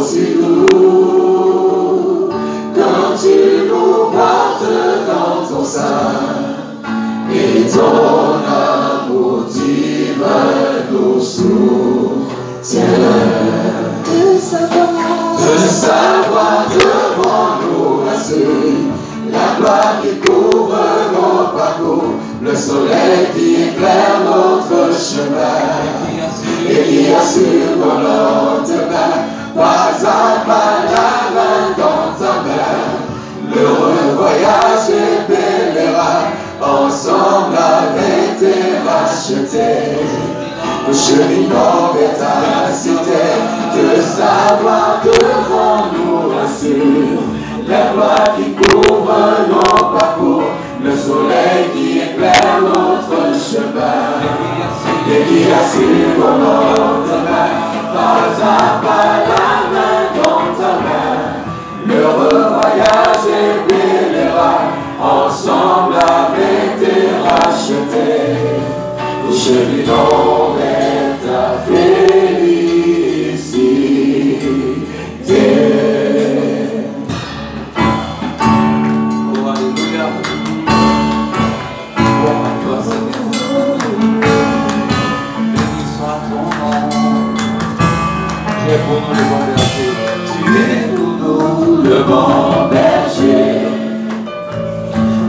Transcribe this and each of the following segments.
aussi doux quand tu nous portes dans ton sein et ton amour divin nous soutient. De savoir devant nous assis la gloire qui couvre nos parcours, le soleil qui éclaire notre chemin et qui assure nos lendemains, pas à pas la main dans ta main. L'heureux voyage et pèlerin, ensemble avec tes rachetés. Nous cheminons vers ta cité, de savoir devant nous assure la gloire qui couvre nos parcours, le soleil qui éclaire notre chemin et qui assure nos lendemains, pas à pas la main dans ta main. L'heureux voyage et pèlerin, ensemble avec tes rachetés. Nous cheminons vers ta félicité. Oh, alléluia. Gloire à toi, Seigneur. Béni soit ton nom. Tu es pour nous le bon berger. Tu es pour nous le bon berger,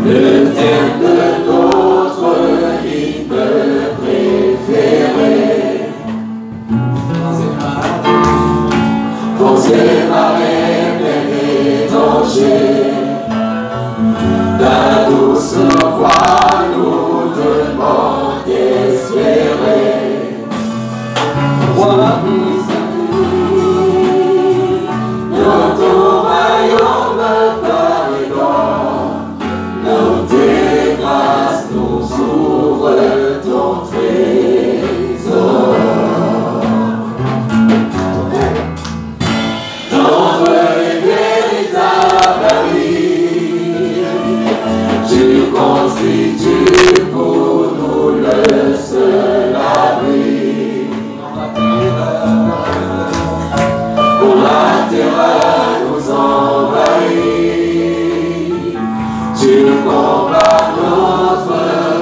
le thème de notre hymne préféré. Forcé marée pleine des dangers, ta douce voix nous demande d'espérer. Roi dans ton royaume par les dents, dans tes grâces nous ouvre ton trésor. Tendre et véritable ami, tu constitues pour nous le seul abri. Pour la terreur nous envahit, tu combats notre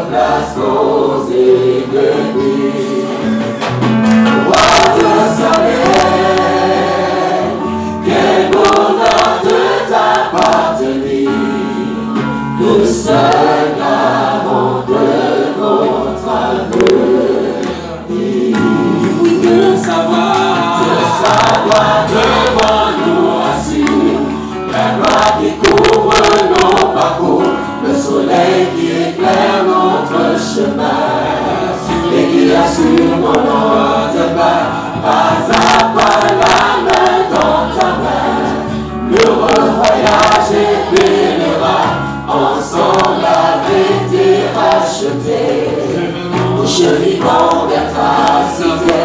place aux ennemis. Roi de Salem, quel bonheur de t'appartenir. Nous seuls n'avons de notre avenir. De savoir devant nous assis la gloire qui couvre nos parcours, le soleil qui éclaire notre chemin et qui assure nos lendemains, pas à pas la main dans ta main. L'heureux voyage et pèlerin, ensemble avec tes rachetés. Nous cheminons vers ta cité,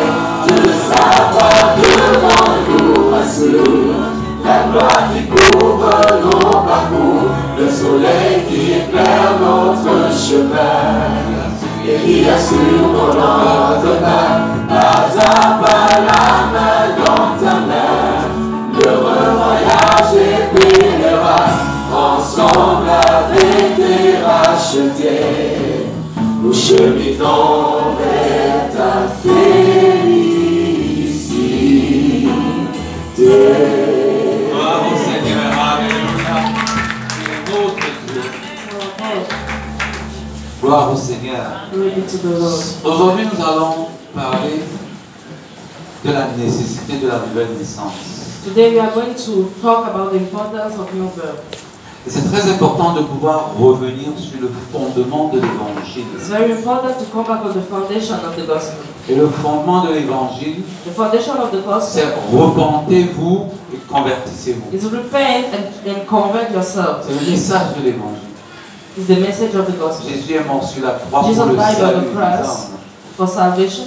de savoir devant nous assure la gloire qui couvre nos parcours, le soleil qui éclaire notre chemin et qui assure nos lendemains, pas à pas la main dans ta main. L'heureux voyage et pèlerin, ensemble avec tes rachetés. Nous cheminons vers ta félicité. Gloire au Seigneur, alléluia. Tu es notre Dieu. Gloire au Seigneur. Aujourd'hui, nous allons parler de la nécessité de la nouvelle naissance. Today we are going to talk about the importance of new birth. Et c'est très important de pouvoir revenir sur le fondement de l'évangile. It's very important to come back on the foundation of the gospel. Et le fondement de l'évangile, The foundation of the gospel c'est repentez-vous et convertissez-vous. is repent and convert yourself. C'est le message de l'évangile. It's the message of the gospel. Jésus est mort sur la croix pour Jesus le died on salut the des cross hommes. for salvation.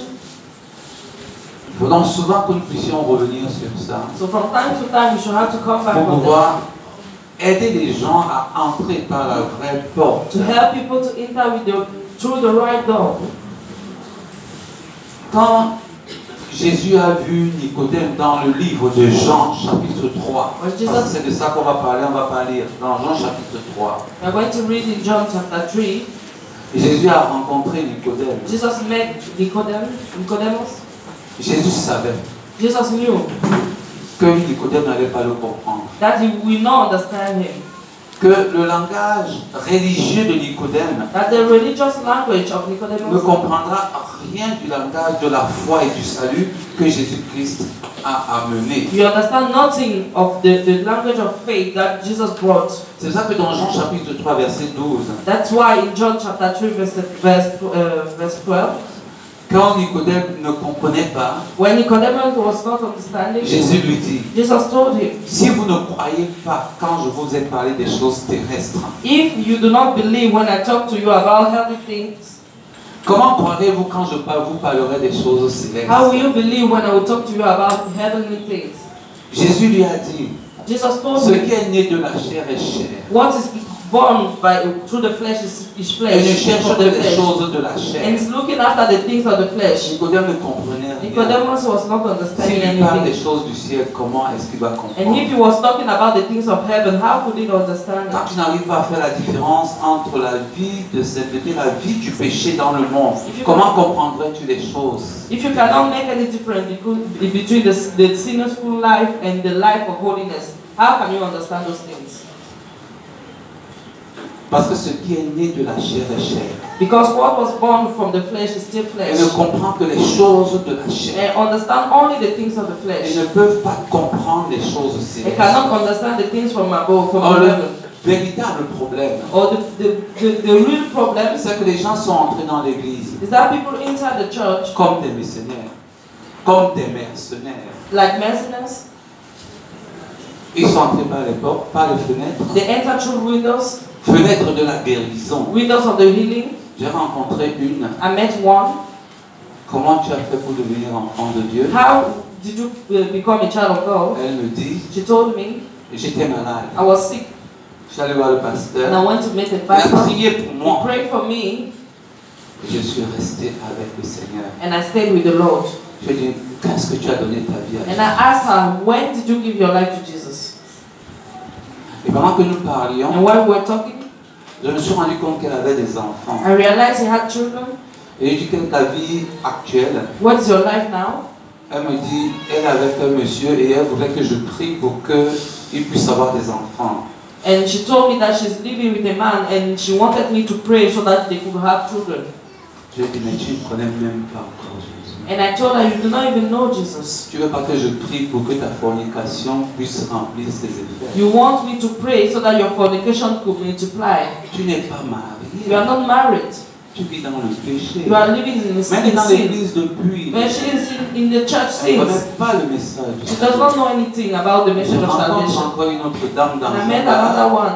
Il faut donc souvent que nous puissions revenir sur ça So from time to time you should have to come back pour on pouvoir aider les gens à entrer par la vraie porte. to help people to enter with through the right door. Quand Jésus a vu Nicodème dans le livre de Jean, chapitre 3. When Jesus- Parce que c'est de ça qu'on va parler, on va pas lire. Dans Jean, chapitre 3. We are going to read in John chapter 3. Et Jésus a rencontré Nicodème. Jesus met Nicodemus. Jésus savait Jesus knew que Nicodème n'allait pas le comprendre. that he will not understand him. Que le langage religieux de Nicodème That the religious language of ne Nicodemus comprendra rien du langage de la foi et du salut que Jésus-Christ a amené. you understand nothing of the language of faith that Jesus brought. C'est pour ça que dans Jean chapitre 3 verset 12, That's why in John chapter 3 verse 12, quand Nicodème ne comprenait pas, when Nicodemus was not understanding, Jésus lui dit, Jesus told him, si vous ne croyez pas quand je vous ai parlé des choses terrestres, if you do not believe when I talk to you about healthy things, comment croirez-vous quand je vous parlerai des choses célestes? how will you believe when I will talk to you about heavenly things? Jésus lui a dit, Jesus told ce him, qui est né de la chair est chair. what is born through the flesh is flesh, Et ne cherche of que the les flesh. choses de la And chair. he's looking after the things of the flesh. Nicodème ne comprenait rien. Nicodemus was not understanding S'il lui parle des anything. choses du ciel, comment est-ce qu'il va And comprendre? if he was talking about the things of heaven, how could he understand Quand it? tu n'arrives pas à faire la différence entre la vie de sainteté et la vie du péché dans le monde, comment comprendrais-tu les choses? If you cannot make any difference between the sinful life and the life of holiness, how can you understand those things? Parce que ce qui est né de la chair est chair. Because what was born from the flesh is still Elle flesh. ne comprend que les choses de la chair. And understand only the things of the Elles flesh. ne peuvent pas comprendre les choses They célestes. cannot understand the things from above, from Or, le heaven. véritable problème, Or the real problem c'est que les gens sont entrés dans l'église is that people enter the church comme des missionnaires, comme des mercenaires. like mercenaries. Ils sont entrés par les portes, par les fenêtres, They enter through windows, fenêtres de la guérison. windows of the healing. J'ai rencontré une. I met one. Comment tu as fait pour devenir enfant de Dieu? How did you become a child of God? Elle me dit, She told me j'étais malade. I was sick Je suis allé voir le and I pasteur. went to meet a Il a pastor. prié pour He moi. prayed for me Et je suis resté avec le Seigneur. and I stayed with the Lord. Je lui ai dit, qu'est-ce que tu as donné ta vie à And Jésus? I asked her, when did you give your life to Jesus? Et pendant que nous parlions, And while we were talking, je me suis rendu compte qu'elle avait des enfants. I realized he had children. Et je lui ai dit, quelle est ta vie actuelle? What is your life now? Elle me dit, elle est avec un monsieur et elle voudrait que je prie pour qu'il puisse avoir des enfants. And she told me that she's living with a man and she wanted me to pray so that they could have children. Je lui ai dit, mais tu ne connais même pas encore Jésus. And I told her, you do not even know Jesus. Tu veux pas que je prie pour que ta fornication puisse remplir ses effets? You want me to pray so that your fornication could multiply. Tu n'es pas You marié. are not married. Tu vis dans le péché. You are living in Même sin. dans l'église depuis. When she is in the church Elle ne since, connaît pas le message. she does not know anything about the Je message of rencontre salvation. encore une autre dame dans And I un met bar, another one.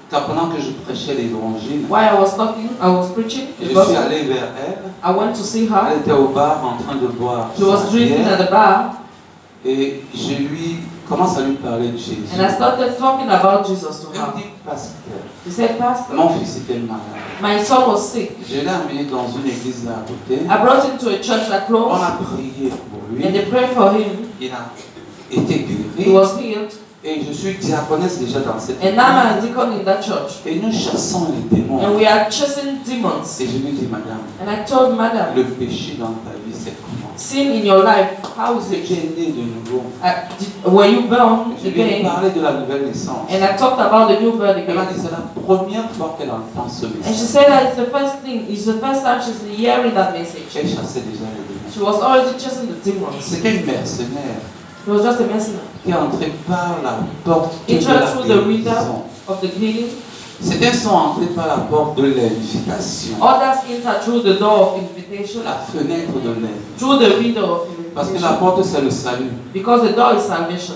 car pendant que je prêchais l'évangile, While I was talking, I was preaching. je the suis gospel. allé vers elle. I went to see Elle her. était au bar en train de boire She was sa drinking bière, at the bar. et je lui commence à lui parler de Jésus. And I started talking about Jesus to Elle her. me dit, pasteur, She said, Pastor, mon fils était malade. my son was sick. Je l'ai amené dans une église là à côté. I brought him to a church that On closed. a prié pour lui. And they prayed for him. Il a été He guéri. was healed. Et je suis diaconesse déjà dans cette And now I'm a église. deacon in that church. Et nous chassons les démons. And we are chasing demons. Et je lui dis, madame, And I told Madam, le péché dans ta vie, c'est comment? sin in your life, how is C'est it? que j'ai né de nouveau. Were you born Je lui ai again? parlé de la nouvelle naissance. And I talked about the new birth Elle m'a again. dit, c'est la première fois qu'elle entend ce And she message. said that it's the first thing, it's the first time she's hearing that message. Elle chassait déjà les démons. She was already chasing the demons. C'était une mercenaire It was just a messenger qui est entrée par la porte de Entered la through the window guérison. of the healing. Certains sont entrés par la porte de l'invitation. Others enter through the door of invitation, La fenêtre de l'invitation. through the window of Parce que la invitation. porte, c'est le salut. Because the door is salvation.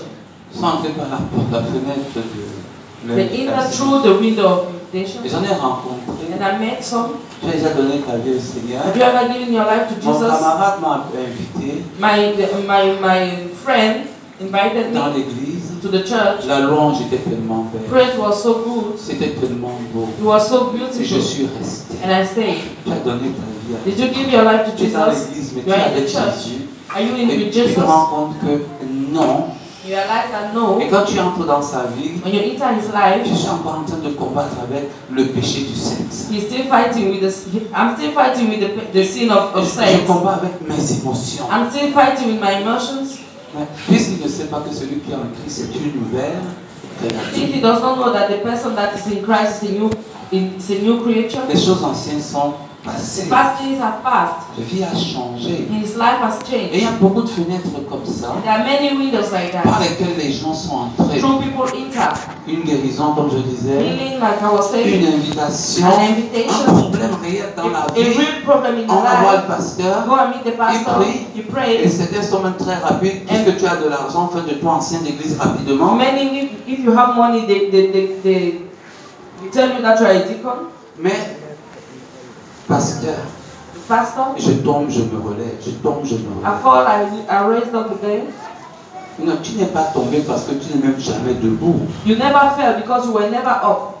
Ils sont entrés par la porte, la fenêtre de They enter l'invitation. through the window of Et invitation. j'en ai rencontré. And I met some. Tu as déjà donné ta vie au Seigneur. Have you ever given your life to Mon Jesus? camarade m'a invité My friend invited dans me l'église. to the church. La louange était tellement belle. Praise was so good. C'était tellement beau. It was so Et je beautiful. suis resté. And I stayed. Tu as donné ta vie à Did you give your life to Tu es dans Jesus? l'église, mais You tu es are in avec the church. Jésus. Are you in Et with tu te Jesus? rends compte que non. You realize that no. Et quand tu entres dans sa vie, When you enter his life, je suis encore en train de combattre avec le péché du sexe. he's still fighting with I'm still fighting with the sin of Je sex. combats avec mes émotions. I'm still fighting with my emotions. Mais puisqu'il ne sait pas que celui qui est en Christ est une nouvelle If créature, he does not know that the person that is in Christ is a new creature, les choses anciennes sont the passées. past things are past. La vie a changé. His life has Et il y changed. a beaucoup de fenêtres comme ça There are many windows like par that. lesquelles les gens sont entrés. Through people enter. Une guérison, comme je disais, Healing, like I was saying. une invitation, An un invitation. problème réel dans la A vie. real problem in On your va voir le life. pasteur. Go and meet the pastor. prie. You Et pray. certains sont même très rapides. Puisque tu as de l'argent, fais-de-toi ancien d'église rapidement. Many, if you have money, they tell you that you are a deacon, Mais, pasteur, pastor. je tombe, je me relève. Je tombe, je me I relève. fall, I raised up again. Non, tu n'es pas tombé parce que tu n'es même jamais debout. You never fell because you were never up.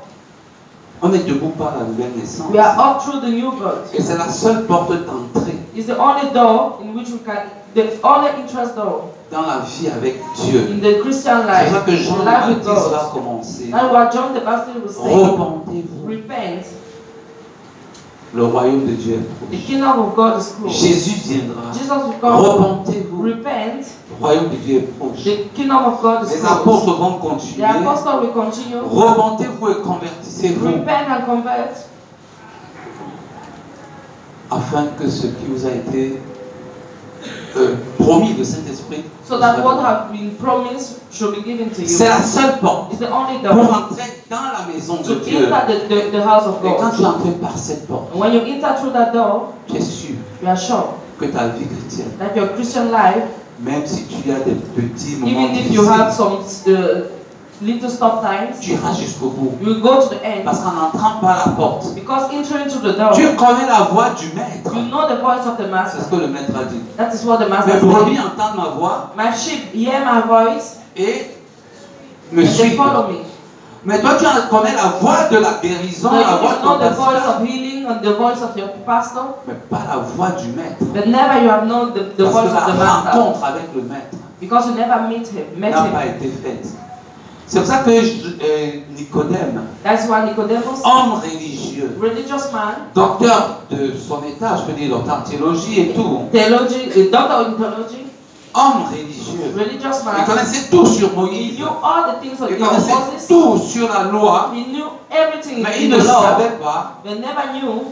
On est debout par la nouvelle naissance. We are up through the new birth. Et c'est la seule porte d'entrée It's the only door in which we can, the only interest door dans la vie avec Dieu. in the Christian C'est life, pour ça que Jean the le life with Baptiste va God. commencer. That's what John the Baptist was saying. Repentez-vous. Repent. Le royaume de Dieu est The proche. kingdom of God is close. Jésus viendra. Jesus will come. Repentez-vous. Repent. Le royaume de Dieu est proche. The kingdom of God is Les close. apôtres vont The continuer. apostle will continue. Repentez-vous et convertissez-vous Repent and convert, afin que ce qui vous a été promis de Saint-Esprit. so that what has been promised should be given to C'est you. la seule porte It's the only pour door entrer dans la maison de to Dieu. enter the house of Et quand God. tu entres par cette porte, And when you enter through that door, tu es sûr you are sure que ta vie chrétienne, that your Christian life, même si tu as des petits moments even if you have difficiles, some little stop times, tu iras jusqu'au bout. you will go to the end. Parce qu'en entrant par la porte, Because entering through the door, tu connais la voix du maître. you know the voice of the C'est ce master. que le maître a dit. That is what the master Mes said. brebis entendent ma voix My sheep hear my voice et me and they suivent. follow me. Mais toi, tu connais la voix de la guérison, So la you voix de know ton the voice pasteur, of healing and the voice of your pastor, mais pas la voix du maître. but never you have known the Parce voice que of the la master rencontre avec le maître because you never met n'a pas him. été faite. C'est pour ça que Nicodème, That's why Nicodemus, homme religieux, religious man, docteur de son état, je peux dire docteur en théologie et tout, theology, a doctor in theology, homme religieux, religious il man, connaissait tout sur he Moïse, knew all the things of il God, connaissait Moses, tout sur la loi, he knew everything mais in il the ne law, savait pas but never knew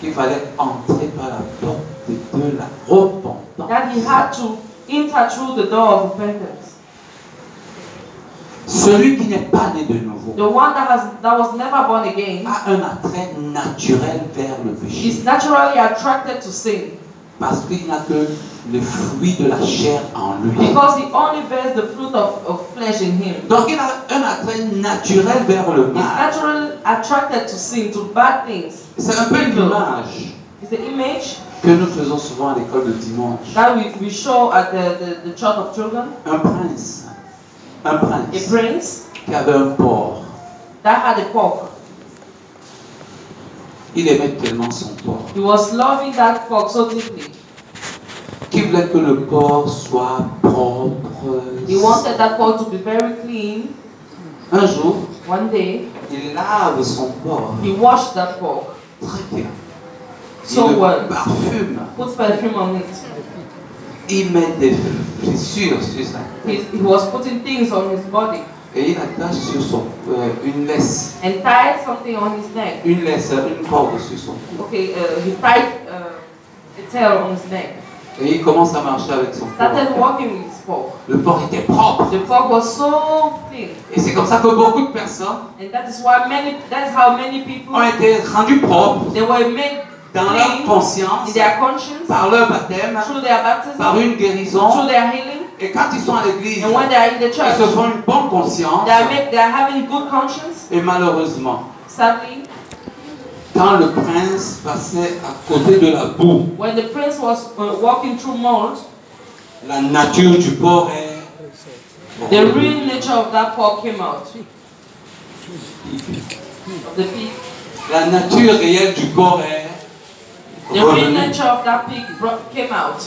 qu'il fallait entrer par la porte de la repentance. that he had to enter through the door of repentance. Celui qui n'est pas né de nouveau The one that was never born again a un attrait naturel vers le péché. is naturally attracted to sin Parce qu'il n'a que le fruit de la chair en lui. because he only bears the fruit of flesh in him. Donc il a un attrait naturel vers le He's mal. naturally attracted to sin, to bad things. C'est un peu l'image It's the image que nous faisons souvent à l'école de dimanche. that we show at the church of children. Un prince A prince qui avait un porc. that had a pork. Il aimait tellement son porc He was loving that pork so deeply. qu'il voulait que le porc soit propre. He wanted that pork to be very clean. Un jour, One day, il lave son porc he washed that pork, très bien. So Il well. le parfume. put perfume on it. Il met des fissures sur ça. He was putting things on his body Et il attache sur une laisse. and tied something on his neck. Une laisse, une corde sur son cou. Okay, he tied a tail on his neck. Et il commence à marcher avec son Started porc. walking with his pork. Le porc était propre. The pork was so clean, Et c'est comme ça que beaucoup de personnes and that's how many people ont été rendues propres they were made dans leur clean in conscience, their conscience par leur baptême, through their par baptism, une guérison. through their healing, Et quand ils sont à l'église, and when they are in the ils church, se font une bonne conscience. they are having good conscience. Et malheureusement, Sadly, quand le prince passait à côté de la boue, when the prince was walking through mold, la nature du porc est... the real nature of that pork came out. Of the pig. La nature réelle du porc est The real revenue. nature of that pig came out.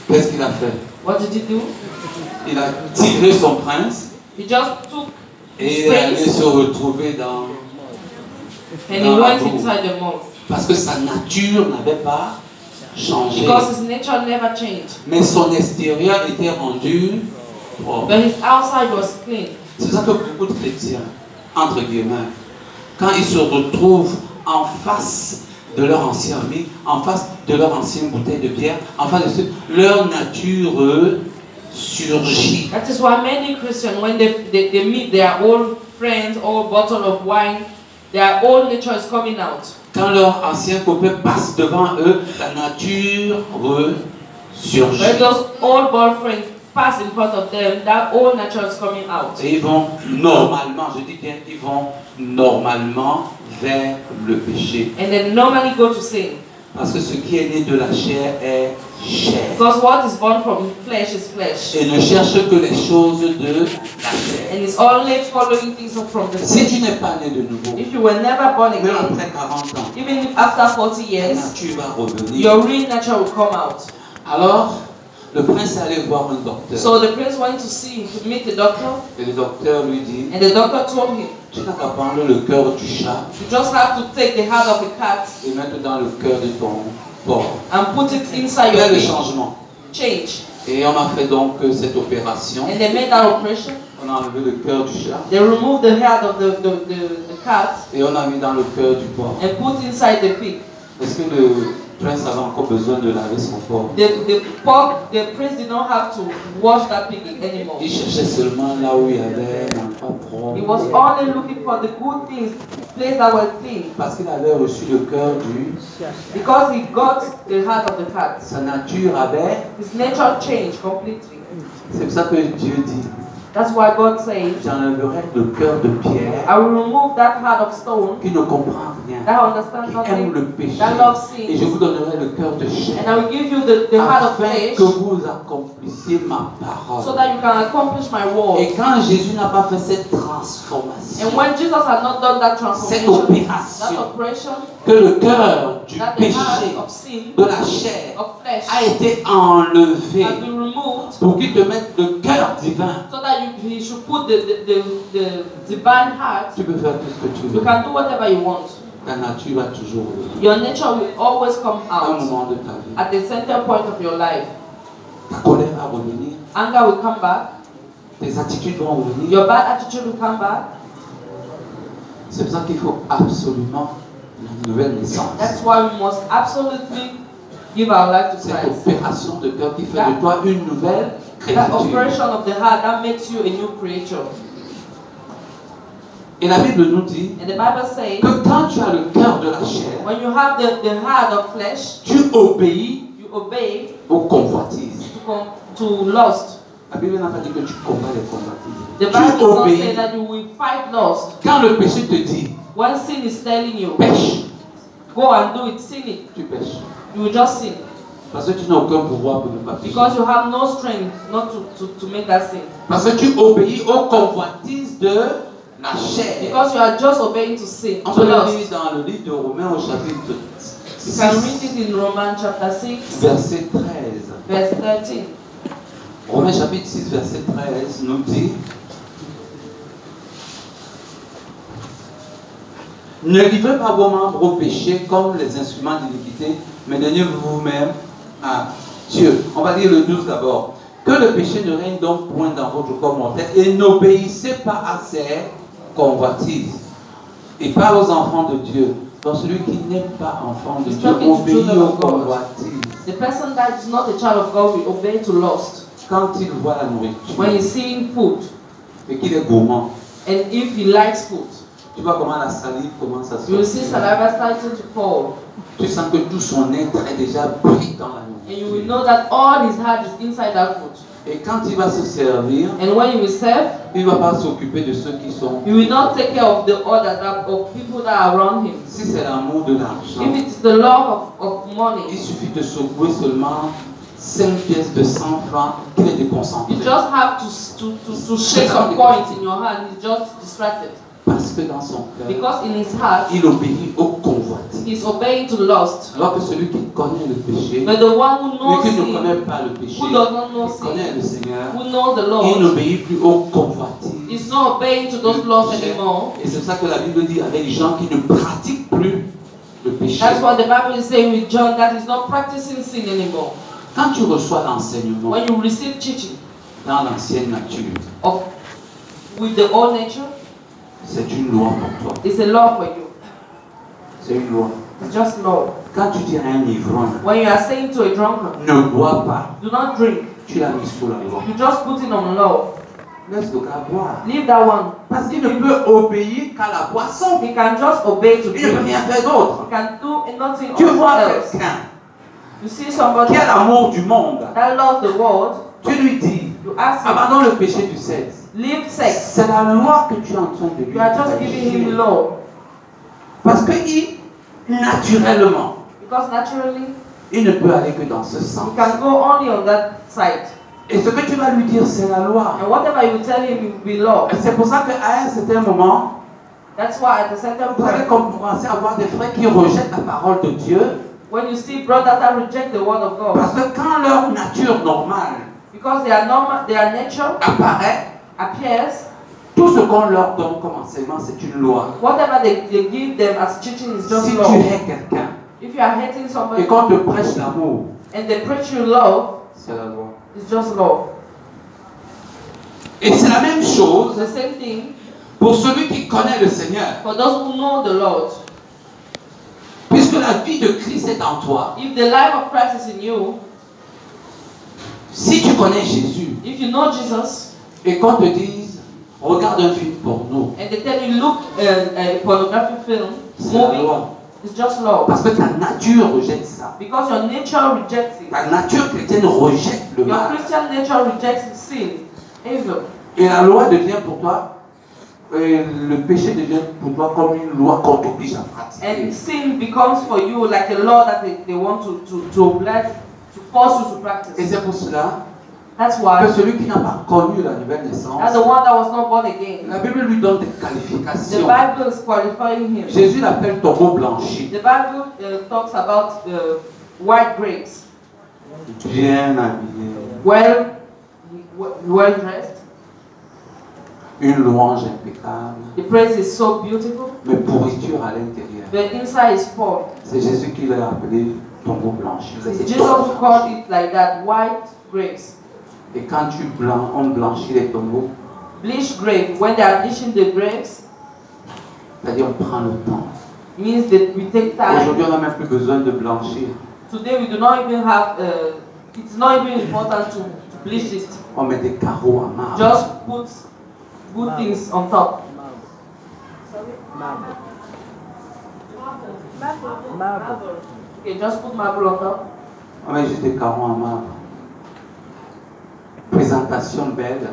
Qu'est-ce qu'il a fait? What did he do? Il a tiré son prince He just took et his il est allé prince se retrouver dans and he la went boue. inside the mouth. Parce que sa nature n'avait pas changé. Because his nature never changed. Mais son extérieur était rendu propre. But his outside was clean. C'est ça que beaucoup de chrétiens, entre guillemets, quand ils se retrouvent en face de leur ancien ami, en face de leur ancienne bouteille de bière, en face de leur nature surgit. That is why many Christians, when they meet their old friends or bottle of wine, their old nature is coming out. Quand leur ancien copain passe devant eux, la nature surgit. When those old boyfriends pass in front of them, that old nature is coming out. Et ils vont normalement, je dis bien, ils vont normalement vers le péché. And they normally go to sin. Parce que ce qui est né de la chair est chair. Because what is born from flesh is flesh. Et ne cherche que les choses de la chair. And it's only following things from the Si flesh. tu n'es pas né de nouveau, If you were never born même again, après 40 ans, even if after 40 la years, nature va revenir. your real nature will come out. Alors, le prince est allé voir un docteur. So the prince went to meet the doctor, Et le docteur lui dit, and the doctor told him, tu n'as qu'à prendre le cœur du chat you just have to take the heart of a cat et mettre dans le cœur de ton porc. and put it inside your Quel est le pig. changement? Change. Et on a fait donc cette opération. And they made that operation. On a enlevé le cœur du chat They removed the heart of the cat et on a mis dans le cœur du porc. and put inside the pig. Est-ce que le prince avait encore besoin de laver son porc? The prince did not have to wash that pig anymore. Il cherchait seulement là où il y avait un pas He was propre. only looking for the good things, places that were clean. Parce qu'il avait reçu le cœur du... Because he got the heart of the cat. Sa nature avait... His nature changed completely. C'est pour ça que Dieu dit, That's why God says, j'enlèverai le cœur de pierre I will remove that heart of stone qui ne comprend rien, that understands qui aime nothing, le péché. that loves Et je sin, vous donnerai le cœur de and chair I will give you the heart of afin flesh que vous accomplissiez ma so parole. that you can accomplish my word. Et quand Jésus n'a pas fait cette transformation, And when Jesus had not done that cette transformation, opération, that operation, que le cœur du that the péché, heart of sin, de la chair, of flesh, a été enlevé has been removed pour qu'il te mette le cœur divin, so that he should put the divine heart. tu peux faire tout ce que tu You veux. can do whatever you want. Ta nature va toujours revenir Your nature will always come à un out moment de ta vie. at the center point of your life. Ta colère va revenir, Anger will come back. tes attitudes vont revenir. Your bad attitude will come back. C'est pour ça qu'il faut absolument la nouvelle naissance. That's why we must absolutely give our life to Cette Christ. opération de cœur qui fait de toi une nouvelle That créature. operation of the heart that makes you a new creature. Et la Bible nous dit And the Bible says, que quand tu as le cœur de la chair, when you have the heart of flesh, tu obéis you obey aux convoitises. to lust. La Bible n'a pas dit que tu combats les convoitises. The Tu Bible does not say obéis. that you will fight lust. Quand le péché te dit When sin is telling you, pêche, go and do it, sin it, tu pêches. you will just sin. Parce que tu n'as aucun pouvoir pour ne pas pécher. Because you have no strength not to make that sin. Parce que tu obéis aux convoitises de la chair. Because you are just obeying to sin, On to peut le lust. lire dans le livre de Romains au chapitre You can 6, read it in Romans chapter 6, verset 13. verse 13. Romains chapitre 6, verset 13 nous dit: ne livrez pas vos membres au péché comme les instruments d'iniquité, mais donnez vous-même à Dieu. On va lire le 12 d'abord. Que le péché ne règne donc point dans votre corps mortel et n'obéissez pas à ses convoitises. Il parle aux enfants de Dieu. Donc celui qui n'est pas enfant de He's Dieu talking to obéit children aux of God. convoitises. The person that is not a child of God will obey to lust. Quand il voit la nourriture When he's seeing food, et qu'il est gourmand, and if he likes food, tu vois comment la salive commence à se you will see saliva starting to fall. Tu sens que tout son être est déjà pris dans la And you nourriture. will know that all his heart is inside that food. Et quand il va se servir, And when he will serve, il ne va pas s'occuper de ceux qui sont. he will not take care of the others, of people that are around him. Si c'est l'amour de l'argent, If it's the love of il money, suffit de secouer seulement 5 pièces de 100 francs qu'il est déconcentré. you just have to shake some coins in your hand. He's just distracted. Parce que dans son cœur, Because in his heart, il obéit aux convoitises. is obeying to lust. Alors que celui qui connaît le péché, But the one who mais knows qui ne sin, connaît pas le péché, who does not know qui connaît sin, le Seigneur, who knows the il Lord, n'obéit plus aux convoitises. is not obeying to those laws anymore. Et c'est ça que la Bible dit avec les gens qui ne pratiquent plus le péché. That's what the Bible is saying with John, that is not practicing sin anymore. Quand tu reçois l'enseignement When you receive teaching dans l'ancienne nature, of with the old nature, c'est une loi pour toi. it's a law for you. C'est une loi. It's just law. Quand tu dis à un ivrogne, When you are saying to a drunkard, ne bois pas, do not drink, tu l'as mis sous la loi. you just put it on law. Laisse le gars boire. Leave that one. Parce qu'il ne peut obéir qu'à la boisson. He can just obey to Il ne peut drink. rien faire d'autre. He can do nothing Tu vois else. quelqu'un You see somebody qui a l'amour du monde, that loves the world, tu lui dis, you ask him, abandonne le péché du sexe. leave sex. C'est la loi que tu es en train de lui You are just giving him dire. law. Parce que naturellement, Because naturally, il ne peut aller que dans ce sens. you can go only on that side. Et ce que tu vas lui dire, c'est la loi. And whatever you tell him, it will be law. Et c'est pour ça qu'à un certain moment, That's why at a certain vous allez point, commencer à avoir des frères qui rejettent la parole de Dieu. when you see brothers that reject the word of God, Parce que quand leur nature normale because they are normal, their nature apparaît, appears, tout ce qu'on leur donne comme enseignement, c'est une loi. whatever they give them as teaching is just Si tu law. hais quelqu'un If you are hating somebody et qu'on te prêche l'amour, and they preach you love, c'est la loi. it's just law. Et c'est la même chose The same thing pour celui qui connaît le Seigneur. for those who know the Lord. Puisque la vie de Christ est en toi. If the life of Christ is in you, Si tu connais Jésus if you know Jesus, et qu'on te dise, regarde un film porno, and they tell you look a pornographic film, c'est la movie, loi. it's just law. Parce que ta nature rejette ça. Because your nature rejects it. Ta nature chrétienne rejette le Your mal. Christian nature rejects sin, evil. Et la loi devient pour toi, le péché devient pour toi comme une loi qu'on t'oblige à pratiquer. And sin becomes for you like a law that they want to oblige, to force you to Et practice. c'est pour cela That's que why celui qui n'a pas connu la nouvelle naissance, that's the one that was not born again. la Bible lui donne des The qualifications. Bible is qualifying him. Jésus l'appelle tombeau blanchi. The Bible talks about white grapes, Bien habillé. well dressed. Une louange impeccable. The praise is so beautiful, Mais pourriture à l'intérieur. the inside is poor. C'est Jésus qui l'a appelé tombeau blanchi. It's Jesus who called it like that, white grapes. Et quand on blanchit les tombeaux, Bleached grapes, when they are bleaching the grapes, c'est-à-dire on prend le temps. means that we take time. Aujourd'hui, on n'a même plus besoin de blanchir. Today we do not even have, it's not even important to bleach it. On met des carreaux à marbre. Just put good things on top. Okay, just put marble on top. On met juste des carreaux à marbre. Présentation belle,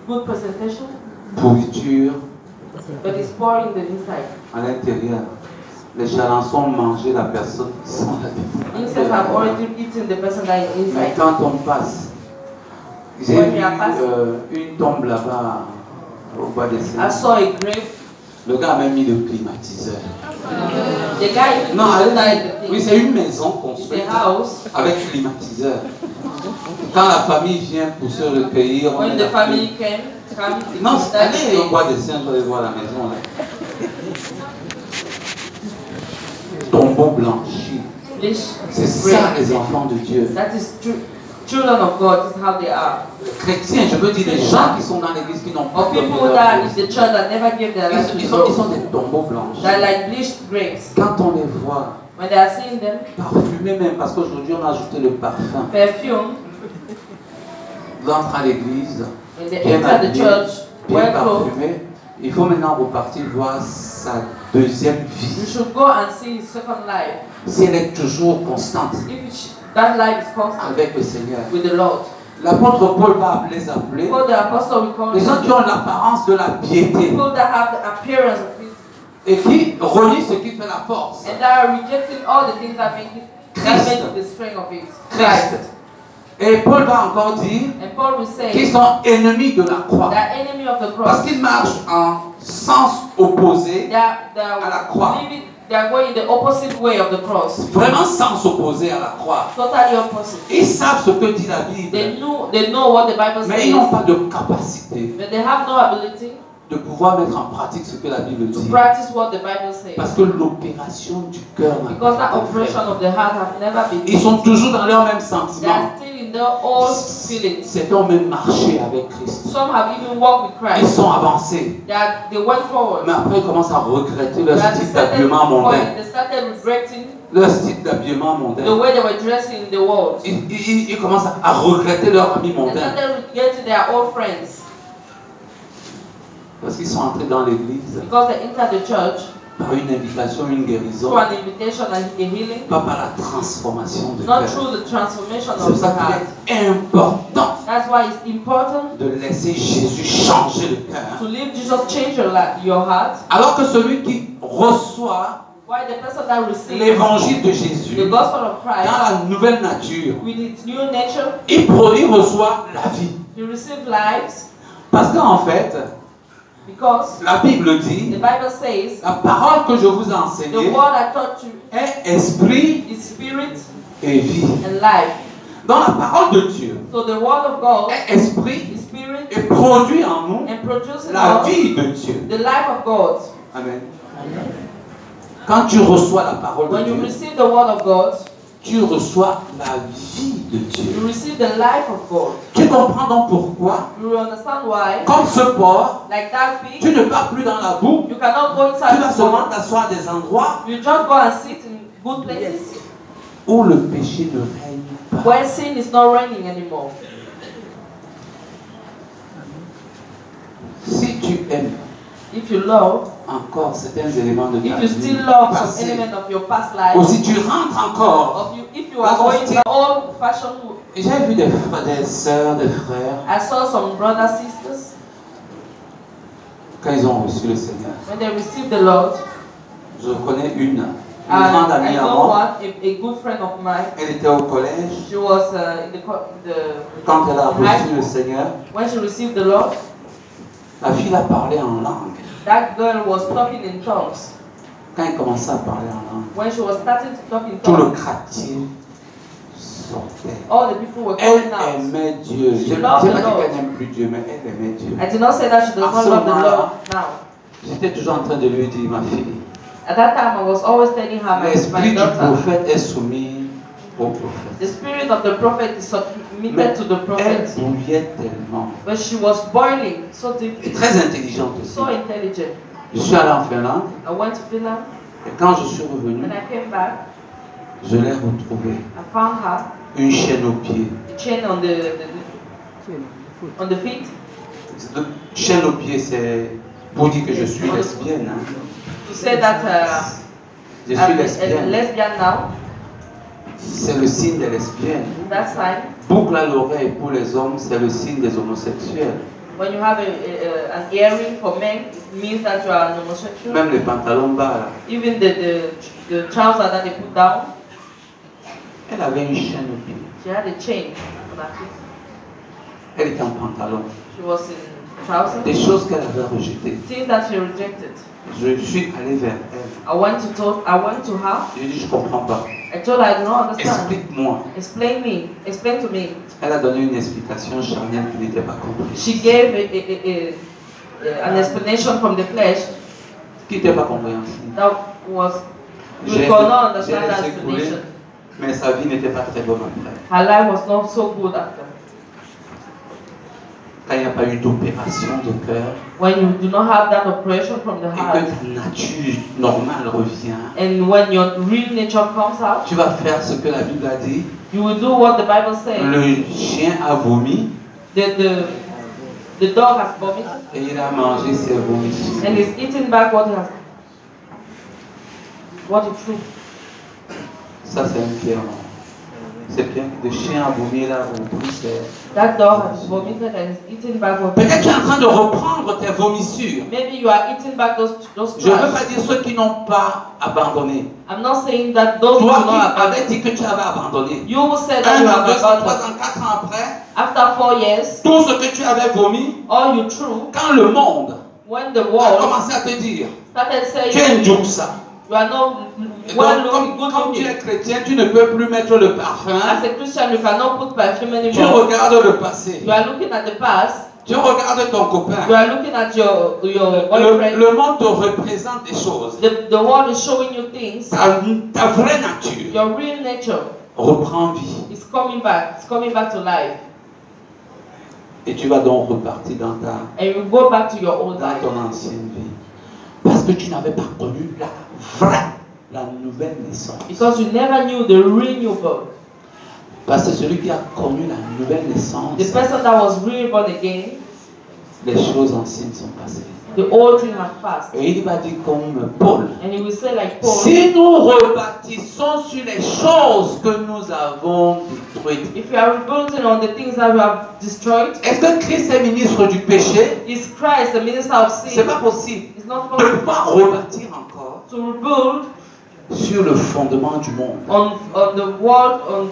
Good presentation, pourriture but it's poor in the inside. à l'intérieur. Les charançons ont mangé la personne qui sont là. Insects have already eaten the person that is Mais inside. quand on passe, j'ai Ouais, vu mais à passe. une tombe là-bas au bas des I Seines. saw a grave. Le gars a même mis le climatiseur. The guy Non, inside the oui, thing. c'est une maison It's construite a house. avec climatiseur. Quand la famille vient pour se recueillir, on When met the la family came, it Non, was allez au that bois des Seines, vous allez voir la maison là. Tombeau blanchi. C'est ça les enfants de Dieu. That is true. Children of God is how they are. Les chrétiens, je veux dire les gens qui sont dans l'église qui n'ont pas Or donné people leur that vie. is the church that never gave their life to Ils God. sont des tombeaux blanchis. They're like bleached grapes. Quand on les voit, When they are seeing them, parfumés même, parce qu'aujourd'hui on a ajouté le parfum. perfume, Ils entrent à l'église, when they bien enter the habillés, church, bien well clothed, parfumés. Il faut maintenant repartir voir sa deuxième you vie. should go and see his second life. Si elle est toujours constante That life is constant avec le Seigneur. with the Lord. L'apôtre Paul va les appeler People the apostle we call les gens them, qui ont l'apparence de la piété people that have the appearance of it, et qui relient ce qui fait la force. and that are rejecting all the things that make the strength of it. Christ. Et Paul va encore dire And Paul will say, qu'ils sont ennemis de la croix. they are enemy of the Parce cross. qu'ils marchent en sens opposé. They à la croix. living They are going the opposite way of the cross. Vraiment sans s'opposer à la croix. Totally opposite. Ils savent ce que dit la Bible. They know what the Bible Mais ils n'ont says. pas de capacité But they have no ability de pouvoir mettre en pratique ce que la Bible to dit. practice what the Bible says. Parce que l'opération du cœur n'a Because pas that été faite. operation of the heart have never been. Ils sont toujours dans leurs mêmes They sentiments. are still in their old feelings. Certains ont même marché avec Christ. Some have even walked with Ils Christ. sont avancés. They went forward. Mais après, ils commencent à regretter leur But at style a certain d'habillement mondain. point, they started regretting Leur style d'habillement the mondain. way they were dressing in the world. Ils commencent à regretter leur ami They mondain. started regretting their old friends Parce qu'ils sont entrés dans l'église because they entered the church par une invitation, une guérison. through an invitation and a healing, Pas par la transformation de not cœur. through the transformation C'est pour of ça the heart. qu'il est important That's why it's important de laisser Jésus changer le cœur. to leave Jesus change your heart. Alors que celui qui reçoit Why the person that receives l'évangile de the Jésus gospel of dans Christ la nouvelle nature, with its new nature, il reçoit la vie. he receives lives Parce qu'en fait, because la Bible the dit, Bible says la parole que je vous ai the enseignée word I taught you est esprit is spirit et vie. and life. Dans la parole de Dieu, So the word of God est esprit is spirit et produit en nous and produces in la us vie de Dieu. the life of God. Amen. Quand tu reçois la parole de When you Dieu, receive the word of God, tu reçois la vie de Dieu. you receive the life of God. Tu comprends donc pourquoi, You understand why? comme ce porc, Like that pig, tu ne pars plus dans la boue, you cannot go tu inside vas the seulement world. t'asseoir à des endroits You just go and sit in good places où le péché ne règne pas. where sin is not reigning anymore. Si tu aimes If you love, encore certains éléments de ta if you vie still love some passée, element of your past life, ou si tu rentres encore, if you are going to old fashioned, j'ai vu des frères, des sœurs, des frères, I saw some brothers, sisters, quand ils ont reçu le Seigneur. when they received the Lord, Je connais une and grande I amie à know moi. one, a good friend of mine. Elle était au collège. She was in Quand elle a in high reçu le school. Seigneur, When she received the Lord, la fille a parlé en langue. that girl was talking in tongues. Quand elle commençait à parler en langue, When she was starting to talk in tout le tongues, quartier sortait. all the people were Elle calling out. aimait Dieu. Je ne dis loved pas the Lord. qu'elle n'aime plus Dieu, mais elle aimait Dieu. I did not say that she does not love the Lord now. J'étais toujours en train de lui dire, ma fille, At that time, I was always telling her, l'esprit my du daughter, prophète est soumis au prophète. the spirit of the prophet is submitted Mais to the elle prophet. bouillait tellement. But she was boiling so Et deeply, très intelligente aussi. so intelligent. Je suis allé en Finlande I went to Finland. et quand je suis revenu, When I came back, je l'ai retrouvée. I found her, Une chaîne aux pieds. the chain on the feet. Chaîne aux pieds, c'est pour dire que je suis lesbienne. Hein. To say that Je suis I'm a lesbienne. lesbian now, C'est le signe des lesbiennes. that sign. Boucle à l'oreille pour les hommes, c'est le signe des homosexuels. When you have an earring for men, it means that you are an homosexual. Même les pantalons bas là. Even the trousers that they put down, Elle avait une chaîne aux pieds. she had a chain on her feet. Elle était en pantalon. She was in trousers. Des choses qu'elle avait rejetées. Things that she rejected. Je suis allé vers elle. I went to her. Je lui ai dit, je ne comprends pas. I told her I do not understand. Explique-moi. Explain to me. Elle a donné une explication charnelle qui n'était pas comprise. She gave an explanation from the flesh Qui n'était pas compréhensible. that was, you J'ai could not j'ai understand that laissé couler, explanation. mais sa vie n'était pas très bonne après. Her life was not so good after. Quand il n'y a pas eu d'opération de cœur, When you do not have that operation from the et que heart, ta nature normale revient, and when your real nature comes out, tu vas faire ce que la Bible a dit. you will do what the Bible says. Le chien a vomi The dog has vomited et il a mangé ses vomissures. and is eating back what he threw. Ça, c'est un pierre. C'est bien. Le chien a vomi, il a repris ses... That dog has vomited and is eating back what he Peut-être tu es en threw. train de reprendre tes vomissures. Maybe you are eating back those Je ne veux trash. pas dire ceux qui n'ont pas abandonné. I'm not saying that those who Toi do not qui abandon. avais dit que tu avais abandonné. You will say that Un you an, have 2 ans, 3 abandoned. ans, 4 ans après, After 4 years, tout ce que tu avais vomi, all you threw, quand le monde when the a world commencé à te dire, started tu es un saying Djouksa, You are not Et well donc, looking, good comme tu es looking. chrétien, tu ne peux plus mettre le parfum. As a Christian, you cannot put perfume Tu anymore. regardes le passé. You are looking at the past. Tu regardes ton You copain. are looking at your boyfriend. Le monde te représente des choses. The world is showing you things. Ta vraie nature Your real nature reprend vie. is coming back. It's coming back to life. Et tu vas donc repartir dans And you go back to your old life. ton ancienne vie. Parce que tu n'avais pas connu la vraie, la nouvelle naissance. Because you never knew the real new birth. Parce que celui qui a connu la nouvelle naissance, The person that was really born again, les choses anciennes sont passées. the old thing has passed. Et il va dire comme Paul, And he will say like Paul, si nous rebâtissons sur les choses que nous avons détruites, if you are rebuilding on the things that you have destroyed, est-ce que Christ est ministre du péché? is Christ the minister of C'est sin? pas possible It's not de ne possible pas rebâtir encore to rebuild sur le fondement du monde. on the world, on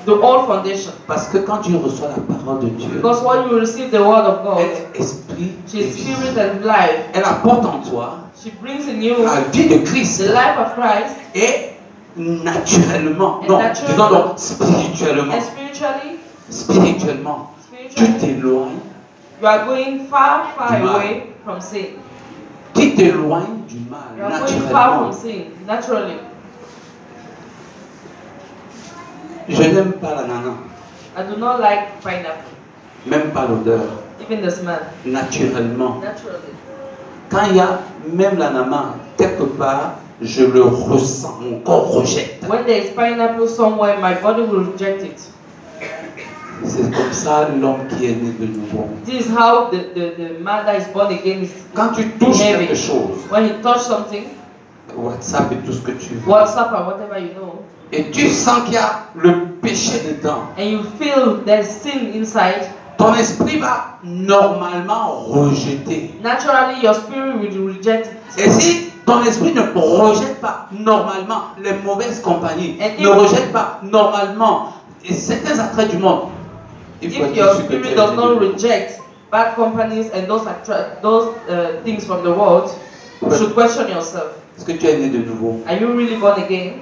the old foundation. Parce que quand tu reçois la parole de Dieu, Because when you receive the word of God, elle est esprit et she's vie. spirit and life. Elle apporte en toi She brings in you la vie de Christ the life of Christ, et naturellement, And non, naturally. disons donc spirituellement, and spiritually, tu t'éloignes, you are going far, far Du mal. away from sin. tu t'éloignes du mal, You are going far from naturellement. sin, naturally. Je n'aime pas l'ananas, I do not like pineapple, même pas l'odeur, even the smell, naturellement. naturally. Quand il y a même l'ananas, quelque part, je le ressens, mon corps rejette. When there is pineapple somewhere, my body will reject it. C'est comme ça l'homme qui est né de nouveau. This is how the man that is born again is. Quand tu touches Heavy. quelque chose, When he touch something, WhatsApp et tout ce que tu veux, WhatsApp or whatever you know, et tu sens qu'il y a le péché dedans, and you feel there's sin inside, ton esprit va normalement rejeter. naturally your spirit will reject it. Et si ton esprit ne rejette pas normalement les mauvaises compagnies, And ne if- rejette pas normalement certains attraits du monde, il faut If être your sûr que tu spirit es does né not de nouveau. reject bad companies and those things from the world, you should question yourself. Est-ce que tu es né de nouveau? Are you really born again?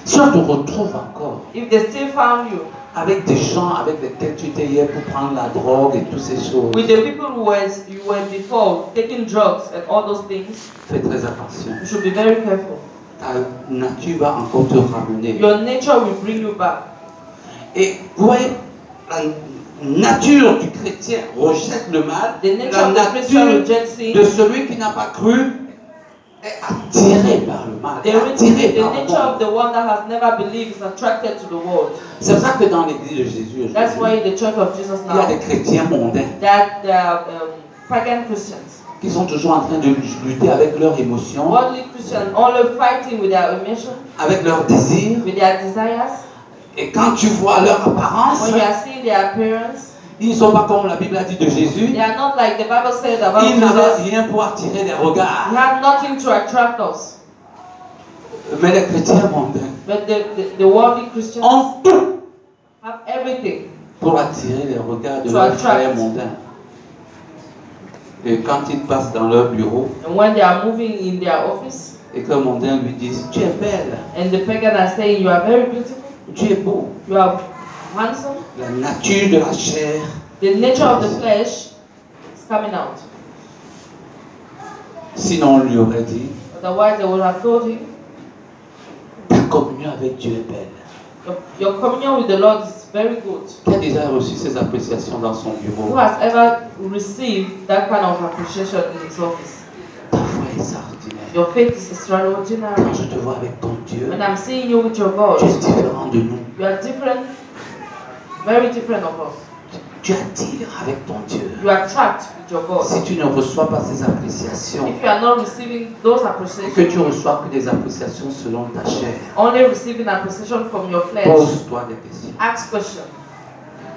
Si on te retrouve encore If they still found you avec des gens avec lesquels tu étais hier pour prendre la drogue et toutes ces choses, with the people you were before taking drugs and all those things, fais très attention. you should be very careful. Ta nature va encore te ramener. Your nature will bring you back. Et vous voyez, la nature du chrétien rejette le mal. The nature La of the Christian nature rejects sin. de celui qui n'a pas cru est attiré par le mal, est attiré The par le nature of monde. the one that has never believed is attracted to the world. C'est pour ça que dans l'église de Jésus, That's aujourd'hui, why in the church of Jesus il y a now, des chrétiens mondains there are pagan Christians, qui sont toujours en train de lutter avec leurs émotions, worldly Christians, only fighting with their emotions, avec leurs désirs. with their desires. Et quand tu vois leur apparence, When you are seeing their appearance, ils ne sont pas comme la Bible a dit de Jésus. they are not like the Bible said about Ils n'avaient Jesus. rien pour attirer des He regards. had nothing to attract us. Mais les chrétiens mondains But the worldly Christians ont tout have everything. pour attirer les regards de To leurs attract. frères mondains. Et quand ils passent dans leur bureau And when they are moving in their office, et que mondain lui dit tu es belle, and the pagan are saying, you are very beautiful, tu es beau, you are handsome, la nature de la chair, the nature of the flesh is coming out. sinon on lui aurait dit Otherwise, they would have told him, ta communion avec Dieu est belle. your communion with the Lord is very good. Qui a déjà reçu ces appréciations dans son Who bureau? has ever received that kind of appreciation in his office? Ta foi est extraordinaire. Your faith is extraordinary. Quand je te vois avec ton Dieu, When I'm seeing you with your tu es God, différent de nous. you are different, very different of us. Tu attires avec ton Dieu. You attract with your God. Si tu ne reçois pas ces appréciations, If you are not receiving those et que appreciations, tu reçois que des appréciations selon ta chair, only receiving appreciation from your flesh, pose-toi des questions. ask questions.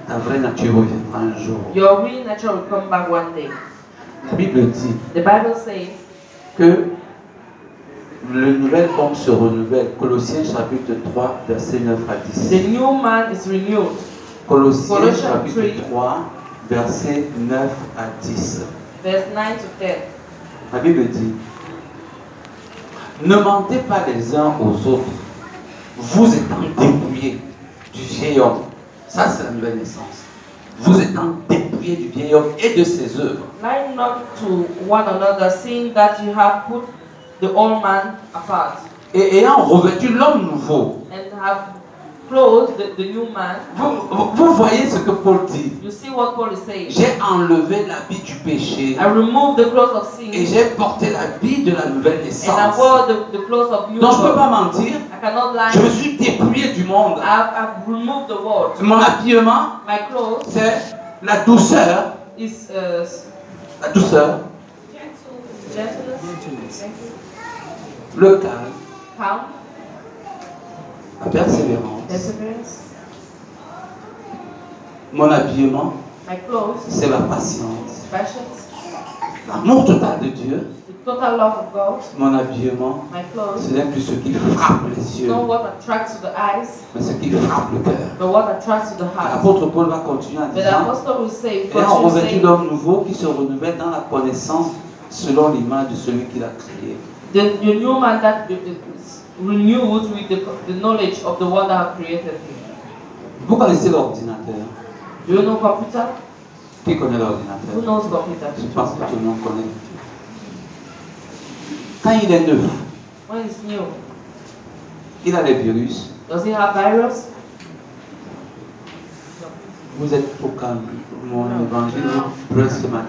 Ta vraie nature reviendra un jour. Your real nature will come back one day. La Bible dit The Bible says que le nouvel homme se renouvelle. Colossiens chapitre 3, versets 9 à 10. the new man is renewed. Colossiens Colossians chapitre 3, 3, versets 9 à 10. Verse 9 to 10. La Bible dit Ne mentez pas les uns aux autres. Vous étant dépouillés du vieil homme. Ça, c'est la nouvelle naissance. Vous étant dépouillés du vieil homme et de ses œuvres. Lie not to one another, seeing that you have put the old man apart, Et ayant revêtu l'homme nouveau. and have clothed the new man. Vous voyez ce que Paul dit. You see what Paul is saying. J'ai enlevé l'habit du péché. I removed the clothes of sin, Et j'ai porté l'habit de la nouvelle and I naissance. wore the clothes of new Donc je ne peux birth. pas mentir. I cannot Je me lie. suis dépouillé du monde. I've removed the world. Mon habillement, My clothes c'est la douceur. is La douceur. gentleness, Le calme. calm, La persévérance. perseverance. Mon habillement, My clothes, c'est la patience. patience, L'amour total de Dieu. the total love of God. Mon habillement, My clothes, ce n'est plus ce qui frappe les yeux, not what attracts to the eyes, mais ce qui frappe le cœur. but what attracts to the heart. L'apôtre Paul va continuer en But the disant, apostle will say, ayant continue revêtu saying, l'homme nouveau qui se renouvelle dans la connaissance selon l'image de celui qui l'a créé. the new man that is renewed with the knowledge of the one that have created him. Vous connaissez l'ordinateur? Do you know computer? Qui connaît Who l'ordinateur? knows computer? Je pense que tout le monde connaît. Quand il est neuf, When it's new, il a des virus. does it have virus? Vous êtes trop calme. Mon évangile presse ce matin.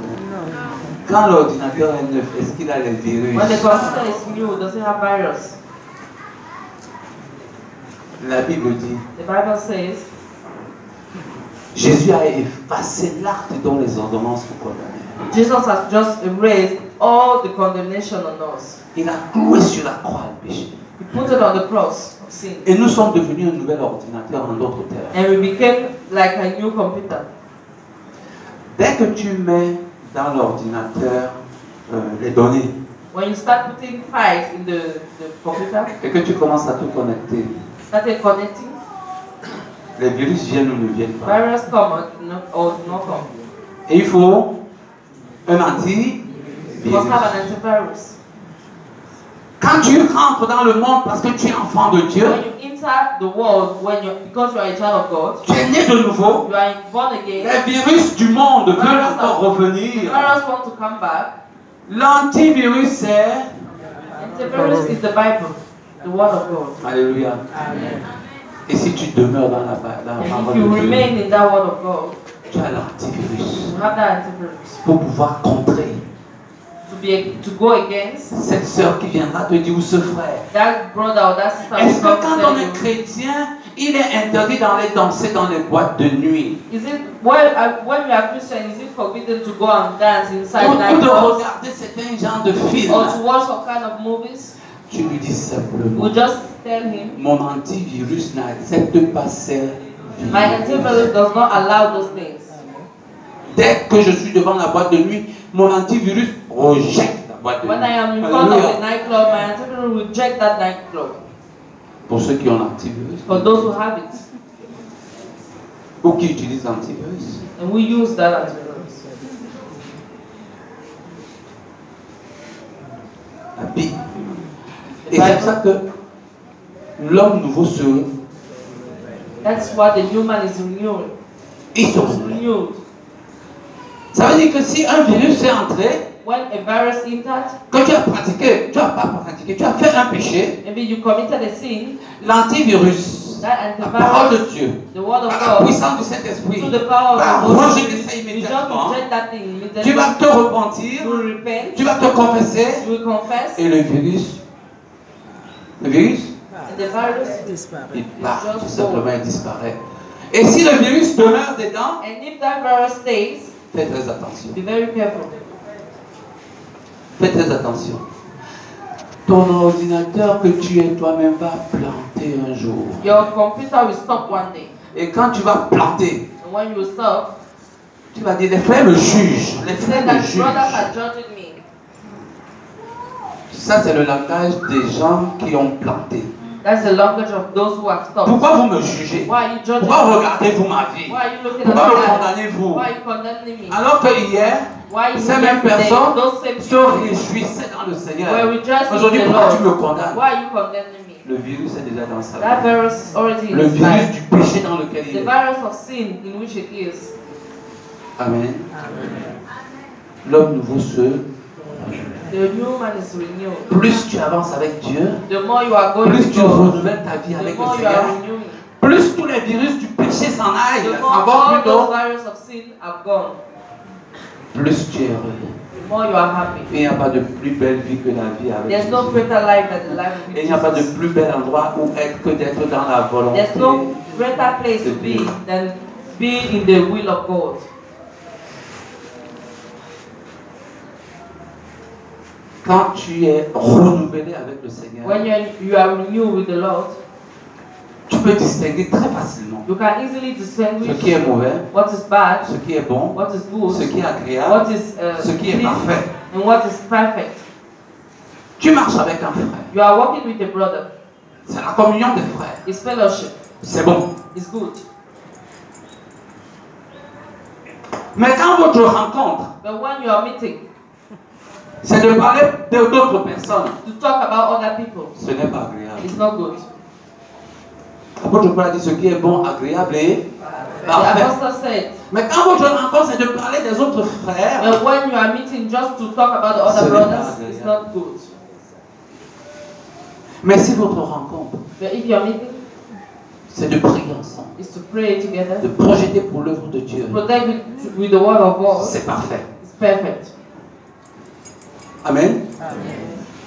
Quand l'ordinateur est neuf, est-ce qu'il a les virus? When the computer is new, does it have virus? La Bible dit, The Bible says, Jésus a effacé l'acte dont les ordonnances vous condamnaient. Jesus has just erased all the condemnation on us. Il a cloué sur la croix le péché. He put it on the cross of sin. Et nous sommes devenus un nouvel ordinateur en d'autres termes. And we became like a new computer. Dès que tu mets dans l'ordinateur les données When you start putting files in the computer, et que tu commences à te connecter, started connecting, les virus viennent ou ne viennent pas. virus come or do not come. Et il faut un antivirus. You must have an antivirus. Quand tu rentres dans le monde parce que tu es enfant de Dieu, When you enter the world, because you are a child of God, tu es né de nouveau, you are born again. les virus du monde veulent Virus encore The revenir. virus want to come back. L'antivirus c'est... Antivirus is the Bible, the Word of God. Alléluia. Amen. Et si tu demeures dans la And if parole you de Dieu, remain in that Word of God, tu as l'antivirus you have that antivirus pour pouvoir contrer to go against cette sœur qui viendra te dire ou ce frère. that brother or that sister. Est-ce who comes que to quand tell on est you, chrétien, il est interdit d'aller danser dans les boîtes de nuit is it when you are Christian, is it forbidden to go and dance inside ou de nightclubs regarder certains genres de films? or to watch some kind of movies? Tu lui dis simplement, We just tell him, mon antivirus n'accepte pas ces my antivirus does not allow those things. Dès que je suis devant la boîte de nuit, mon antivirus rejette la boîte de When I nuit. am in front of Alléluia. a nightclub, my antivirus will reject that nightclub. Pour ceux qui ont l'antivirus For those who have it, ou qui utilisent l'antivirus. and we use that antivirus. La Bible. Et c'est pour ça que l'homme nouveau se... That's why the human is renewed. Il se It's renouvelle. renewed. Ça veut dire que si un virus est entré, When a virus enters, que tu as pratiqué, tu n'as pas pratiqué, tu as fait un péché, maybe you committed a sin, l'antivirus, that la parole de antivirus, Dieu, the word of par la God, puissance du Saint-Esprit, through the power va of the Holy rejeter ça Spirit, you just immédiatement. reject that thing Tu immediately. vas te repentir, You will repent, tu vas te confesser, you will confess, et le virus, and the virus il part, tout simplement, il disparaît. Et si le virus demeure dedans, and if that virus stays, fais très attention. be very careful. Fais très attention. Ton ordinateur que tu es toi-même va planter un jour. Your computer will stop one day, Et quand tu vas planter, and when you stop, tu vas dire, les frères me jugent. Les you frères say me that brothers are jugent. judging me. Ça, c'est le langage des gens qui ont planté. That's the language of those who have stopped. Pourquoi vous me jugez? Why are you judging Pourquoi me? regardez-vous ma vie? Why are you looking Pourquoi at me my life? condamnez-vous? Why are you condemning me? Alors que hier, Why you ces mêmes yesterday, personnes those same se people réjouissaient dans le Seigneur. were rejoicing Aujourd'hui, in the pourquoi tu me Lord? condamnes? Why are you condemning me? Le virus est déjà dans sa That vie. virus is already in Le his virus life. du péché dans lequel il The est. virus of sin in which it is. Amen. L'homme nouveau The new man is renewed. plus tu avances avec Dieu, The more you are going plus to tu God, renouvelles ta vie the avec le more you are Seigneur, renewing. plus tous les virus du péché s'en aillent, The s'en more vont all those plutôt, virus of sin have gone, plus tu es heureux. the more you are happy. Et il n'y a pas de plus belle vie que la vie avec There's no Jésus. greater life than the life Et with il n'y a pas de Jesus. plus bel endroit où être que d'être dans la volonté. There's no greater place to be than be in the will of God. Quand tu es renouvelé avec le Seigneur, When you are renewed with the Lord, tu peux distinguer très facilement you can easily ce distinguish qui est mauvais, what is bad, ce qui est bon, what is good, ce qui est agréable, what is ce qui est pleasing, parfait. and what is perfect. Tu marches avec un frère. You are walking with a brother. C'est la communion des frères. It's fellowship. C'est bon. It's good. Mais quand votre rencontre, But when you are meeting c'est de parler d'autres personnes, to talk about other people, ce n'est pas agréable. it's not good. L'apôtre Paul a dit ce qui est bon, agréable et The parfait. apostle said, Mais quand votre rencontre, c'est de parler des autres frères, but when you are meeting just to talk about the Ce other n'est brothers, pas it's agréable. not good. mais si votre rencontre, But if you are meeting, c'est de prier ensemble, it's to pray together, de projeter pour l'œuvre de Dieu, protect with the word of God, c'est parfait. it's perfect. Amen.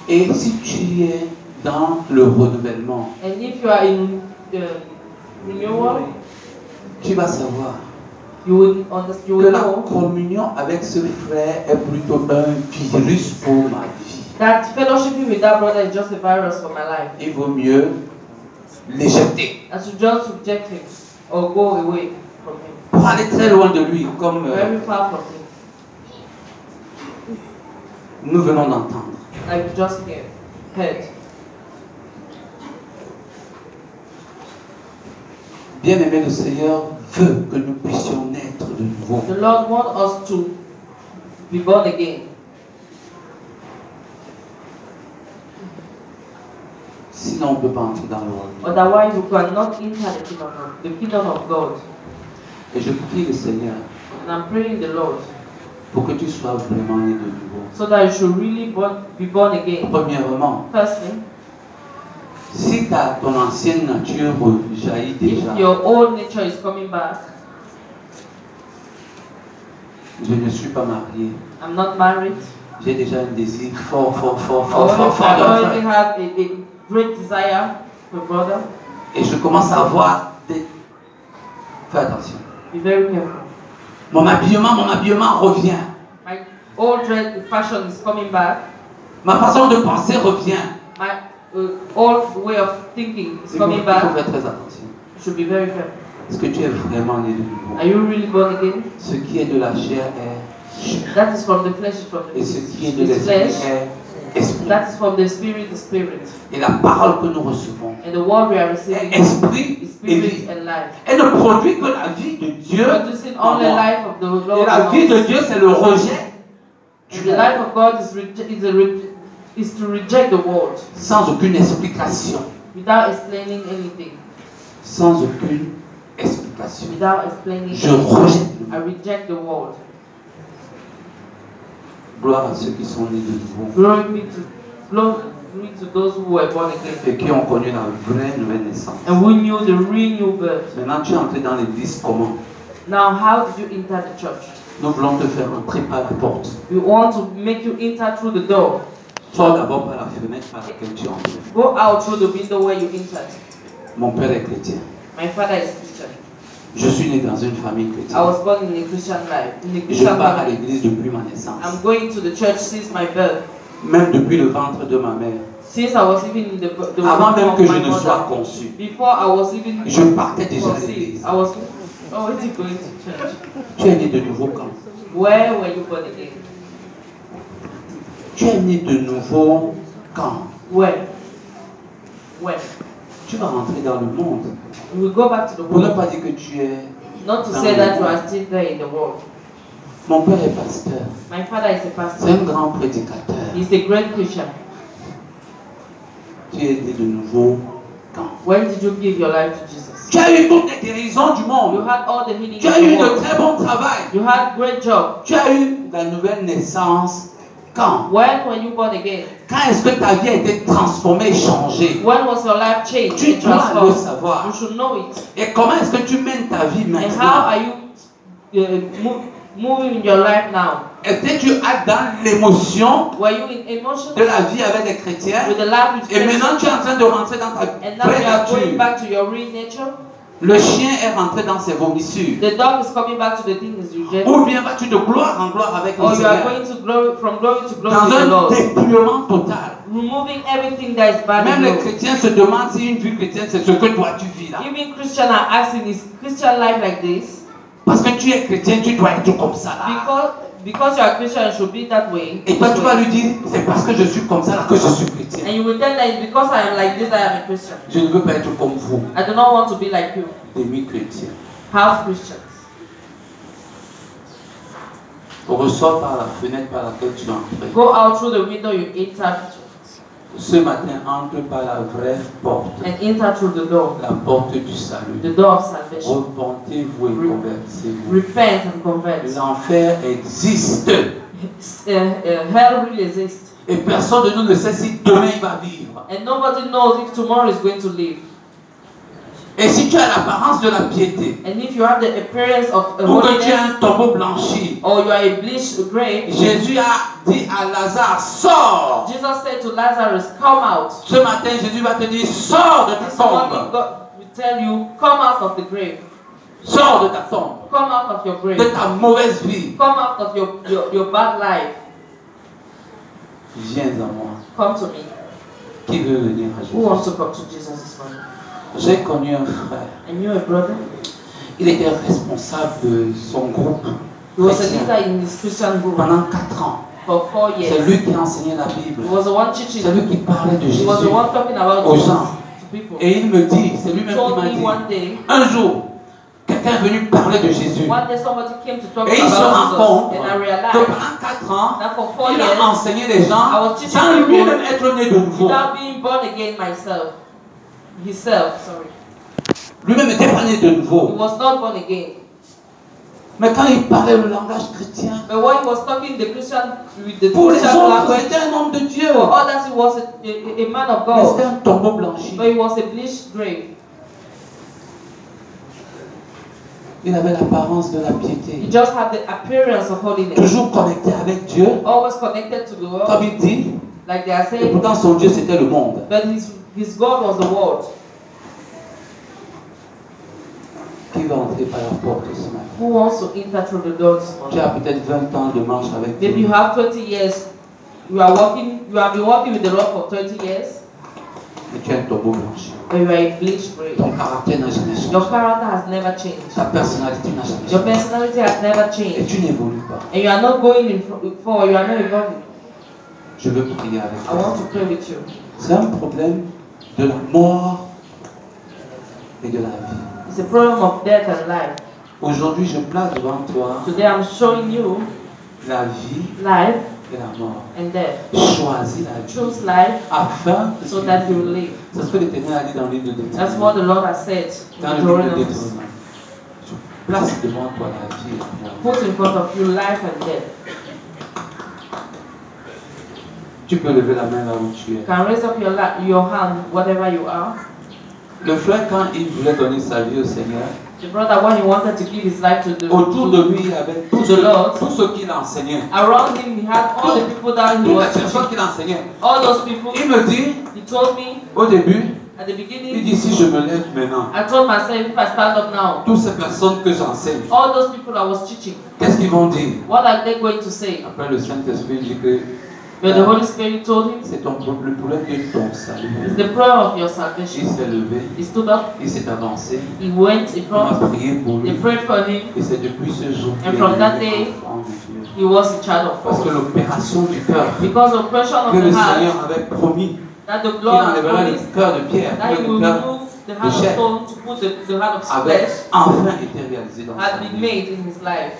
Et si tu es dans le renouvellement, And if you are in the renewal, tu vas savoir you will understand, you que will la know communion avec ce frère est plutôt un virus pour ma vie. that fellowshipping with that brother is just a virus for my life. Il vaut mieux l'éjecter And to just reject him or go away from him, pour aller très loin de lui, comme very far from him, nous venons d'entendre. like we just heard. Bien-aimé, le Seigneur veut que nous puissions naître de nouveau. The Lord wants us to be born again. Sinon, on ne peut pas entrer dans le royaume. Otherwise, we cannot enter the kingdom of God. Et je prie le Seigneur And I'm praying the Lord pour que tu sois vraiment né de nouveau. so that you should really be born again. Premièrement, Firstly, si ton ancienne nature jaillit déjà, if your old nature is coming back, je ne suis pas marié. I'm not married. J'ai déjà un désir fort I already de have a great desire for brother. Et je commence à voir des... Fais attention. Be very careful. Mon habillement revient. My old dread fashion is coming back. Ma façon de penser revient. My old way of thinking is Il faut coming back. faire très attention. You should be very careful. Est-ce que tu es vraiment né de nouveau? Are you really born again? Ce qui est de la chair est chair. That is from the flesh, from Et ce qui est de the l'esprit flesh. est esprit. That is from the spirit, the spirit. Et la parole que nous recevons And the word we are est receiving esprit is et spirit vie. and life. Elle ne produit que la vie de Dieu. Producing en only moi. life of the Lord. Et la vie de Dieu, c'est le rejet And the life of God is to reject the world sans aucune explication. without explaining anything. Sans aucune explication. Without explaining Je anything. rejette le I monde. reject the world. Gloire à ceux qui sont nés de nouveau Glory to those who were born again et qui ont connu la vraie nouvelle naissance. and who knew the real new birth. Maintenant, tu es entré dans l'église comment? Now, how did you enter the church? Nous voulons te faire entrer par la porte. We want to make you enter through the door. Sors d'abord par la fenêtre par laquelle tu es entré. Go out through the window where you entered. Mon père est chrétien. My father is Christian. Je suis né dans une famille I chrétienne. was born in a Christian life, in a Je Christian pars à family. l'église depuis ma naissance. I'm going to the church since my birth. Même depuis le ventre de ma mère. Since I was even in the Avant même womb que of je my ne sois mother. conçu. Before I was even Je partais déjà à conceived, l'église. I was already going to church. Tu es né de nouveau quand? Where were you born again? Tu es né de nouveau quand? Where? When? tu vas rentrer dans le monde. You will go back to the Pour ne world. pas dire que tu es... Not to dans say le that you monde. are still there in the world. Mon père est pasteur. My father is a C'est pastor. un grand prédicateur. He's a great preacher. Tu es né de nouveau quand? When did you give your life to Jesus? Tu as eu toutes les guérisons du You monde. had all the healing Tu in as eu the de world. très bons travail. You had great job. Tu as eu la nouvelle naissance quand? When were you born again? Quand est-ce que ta vie a été transformée, changée? When was your life changed Tu and dois le transformed? savoir. You should know it. Et comment est-ce que tu mènes ta vie And how maintenant? are you moving in your life now? Est-ce que tu as dans l'émotion Were you in emotion de la vie avec des chrétiens? with the life with Et maintenant tu es Christians? en train de rentrer dans ta And now vraie you are going nature. back to your real nature? Le chien est rentré dans ses vomissures. The dog is coming back to the things you did. Ou bien vas-tu de gloire en gloire avec le Or you are Seigneur? going to glory from glory to glory Dans with the un Lord. dépouillement total. Removing everything that is bad Même in les you. chrétiens se demandent si une vie chrétienne c'est ce que toi tu vis là. Even Christians are asking, is Christian life like this? Parce que tu es chrétien, tu dois être comme ça là. Because you are Christian, you should be that way. Et toi this tu way. vas lui dire, c'est parce que je suis comme ça là que je suis chrétien. And you will tell that because I am like this, I am a Christian. Je ne veux pas être comme vous, I do not want to be like you, demi-chrétiens. half Christians. Ressors par la fenêtre par laquelle tu es entré. Go out through the window you entered Ce matin, entre par la vraie porte. and enter through the door, La porte du salut. the door of salvation. Repentez-vous et convertissez-vous. Repent and convert. L'enfer existe. Hell really exists, Et personne de nous ne sait si demain il va vivre. and nobody knows if tomorrow is going to live. Et si tu as l'apparence de la piété, And if you have the appearance of a ou que tu as holiness, un tombeau blanchi, or you are a bleached grave, Jésus a dit à Lazare, sors. Jesus said to Lazarus, come out. Ce matin, Jésus va te dire, sors de ta This morning, tombe. God will tell you, come out of the grave. Sors de ta tombe. Come out of your De grave. ta mauvaise vie. Come out of your bad life. Viens à moi. Come to me. Qui veut venir à Who wants Jésus? to come to Jesus this morning? J'ai connu un frère. And you a brother? Il était responsable de son groupe He was a chrétien leader in his Christian group pendant 4 ans. for 4 C'est years. lui qui enseignait la Bible. He was the one C'est teaching. lui qui parlait de He Jésus was the one talking about aux Jesus gens. to people. Et il me dit, c'est He lui-même told qui me m'a one dit, day, un jour, quelqu'un est venu parler de Jésus. one day somebody came to talk Et il se rend about compte Jesus, and I que realized pendant 4 ans, that for 4 il a years, enseigné les gens I was teaching sans people lui-même être né de nouveau. without being born again myself, sorry. Lui-même n'était pas né de He nouveau. was not born again. Mais quand il parlait le langage chrétien, But when he was talking the Christian with the pour les Christian autres, language, c'était un homme de Dieu. for others he was a man of Mais c'était God, un tombeau blanchi. but he was a bleached grave. Il avait l'apparence de la He piété. just had the appearance of holiness, Toujours connecté avec Dieu. always connected to the Comme world, il dit, like they are et saying. pourtant son Dieu c'était le monde. But his God was the world. Qui va entrer par la porte ce matin? Who wants to enter through the door this Tu morning? as peut-être 20 ans de marche avec Maybe you Dieu. have 20 years. You have been walking with the Lord for 20 years, Mais tu as un tombeau blanchi. but you are a bleached grave. Ton caractère n'a jamais Your changé. character has never changed. Ta personnalité n'a jamais Your changé. personality has never Et changed. tu n'évolues pas. And you are not going in forward, you are not evolving. Je veux prier avec I want toi. to pray with you. C'est un problème de la mort et de la vie. It's a problem of death and life. Aujourd'hui, je place devant toi Today I'm showing you la vie life et la mort. and death. Choisis la vie Choose life afin que so tu that you vives. will live. C'est ce que l'Éternel a dit dans le livre de That's what Deutéronome. the Lord has said Dans in le livre de Deuteronomy. Deutéronome. Je place devant toi la vie et la mort. Put in front of you life and death. Tu peux lever la main là où tu es. You can raise up your hand, whatever you are. Le frère, quand il voulait donner sa vie au Seigneur, The brother, when he wanted to give his life to the autour de lui, il y avait tous the Lord. ceux qui l'enseignaient. Around him, he had all the people that he Toutes les was personnes teaching. qui l'enseignaient. All those people. Il me dit, He told me au début, at the il beginning. dit si je me lève maintenant, I told myself, if I stand up now, toutes ces personnes que j'enseigne, all those people I was teaching, qu'est-ce qu'ils vont dire? what are they going to say? Après, le Saint-Esprit dit que But the Holy Spirit told him, c'est le problème de ton salut. it's the prayer of your Il salvation. s'est levé, He stood up, il s'est avancé, he went in on a front, prié pour they lui. prayed for him, Et c'est depuis ce jour And qu'il est from that devenu day, enfant de Dieu. he was a child of Parce que God. l'opération du cœur Because the oppression of que le the heart Seigneur avait promis That the Il blood has enlèvera le promised cœur de pierre, that he will le cœur remove the heart of chair. stone to put the heart of avait flesh enfin été réalisé dans sa had been vie. made in his life.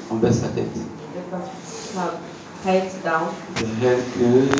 On baisse la tête. Let us have heads down. Tel que